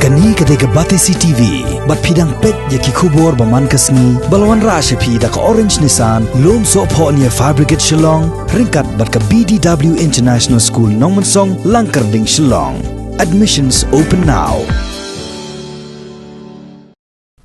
Kani ketika Batesi TV, bat pidang pet yaki kubur baman kasni, balawan rasha pi da ka Orange Nissan, lom so po niya Fabricate Shillong, ringkat bat ka BDW International School Nongmansong, Langkarding Shillong. Admissions open now.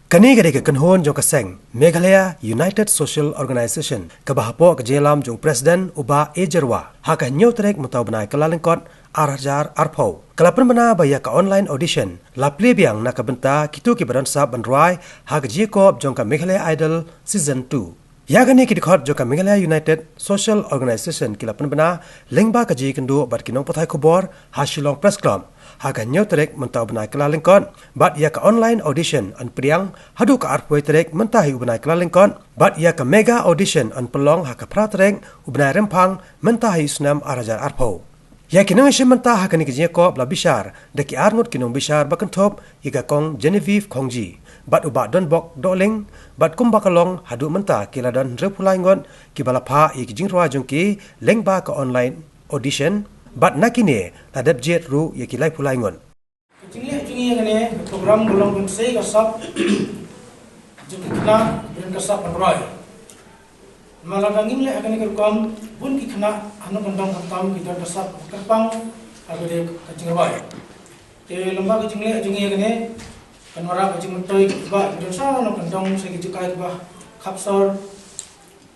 Kani gade ke kanhon jong kaseng Meghalaya United Social Organisation kabahapo ke jelam jong Presiden Uba Ejerwa haka nyotrek mutau benai kelalengkot arjar arpau kalapan bena baya ka online audition la plebiang na kabenta kitu ki badan sab banrai haka jekop jong ka Meghalaya Idol season 2 ya gani ki dikhot jong ka Meghalaya United Social Organisation kilapan bena lengba ka ji kendu bat kinong pathai khobor ha Shillong Press Club haka nyotrek mentau benai kelalengkot bat ya ka online audition an priang hadu ka arpoi trek mentahi ubenai kelalengkot bat ya ka mega audition an pelong haka pratrek ubenai rempang mentahi sunam arajar arpau ya kinong ishe mentah haka ni kejia ko bla bishar deki arngut kinong bishar bakentop ika kong Genevieve Kongji bat uba don bok doling bat kumbakalong hadu mentah kiladan repulai ngon kibalapha ikijing ruwa jongki lengba ka online audition bat nakine ladap jet ru yakilai pulai ngon Jingle jingle ngane program golong kun sei kasap jikna ben kasap panroi malagangin le agani kerkom bun kikna anu kandang kantam kita kasap kerpang agade kajingroi te lomba jingle jingle ngane kanwara kajingtoi ba dosa anu kandang sei jikai ba khapsor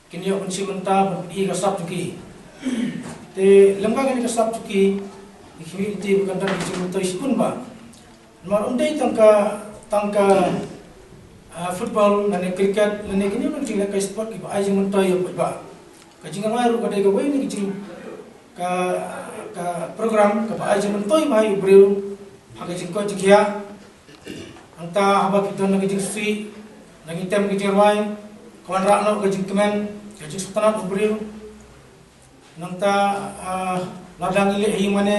kinyo kunsi menta i kasap juki te lomba ngane kasap juki ikhwiti bukan kajingtoi spun ba mar undai tangka football dan cricket dan ini pun tinggal ke sport ki ai jeng mentoy ba ka jing mai ru ka de go ni jing ka program ka ai jeng mentoy mai breu ha ka jing ko jikia anta haba kita na jing sui na tem ki jerwai kawan ra no ka jing kemen ka jing sultanat breu nanta ladang ile hi mane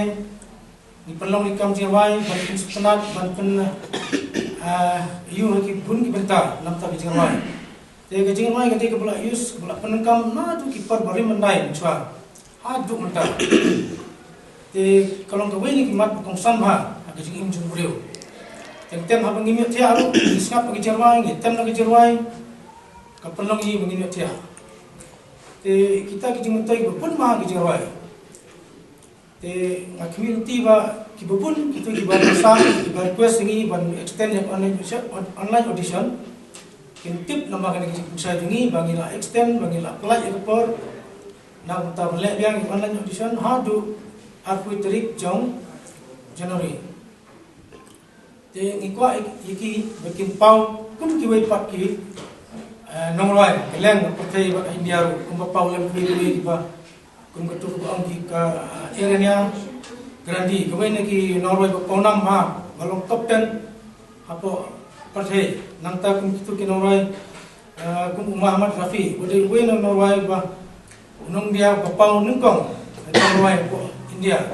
ni pelong ni kam jerwai ban sultanat ban pen you ki bun ki benta lamta ki jingmai te ke jingmai ke ke bula use bula penengkam na tu ki par bari mandai chwa ha du menta te kalong ke weni ki mat kong san ba ke jing im jung breu tem ha bangi mi thia ru isngap ki jingmai ni tem na ki jingmai ka penong yi bangi mi thia te kita ki jing mentai bun ma ki jingmai te nga community ba ki bubun kita ki ban sang ki ban request ni ban extend yang online audition kin tip nama kan ki pusai dingi bangila extend bangila apply ekor na ta le biang online audition ha du arpui tarik jong January te ngi kwa iki bikin pau kum ki wei pat ki nongloi keleng pathai ba India ru kum pau lem ki ba kum ketu ko ang ki ka erenia grandi kawai ki Norway ko konam ha balong top 10 apo pathe nangta kum kitu ki Norway kum Muhammad Rafi bode we no Norway ba unong dia bapau nungkong Norway ko India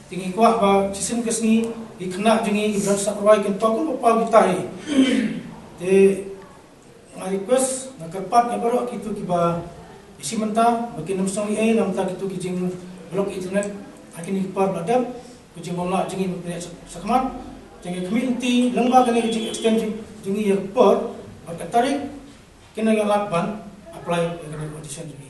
tingi ko ba sisim kesni ikna jingi ibran sakwai ken to kum bapau gitai te ngai request nakarpat ya baro kitu ki ba isi menta bagi namsong ai namta kitu ki jing blog internet akin ipar badam kujing bola jing sakmat jing community lengba kene jing extension jing ya por tarik kena yang lakban apply dengan audition ini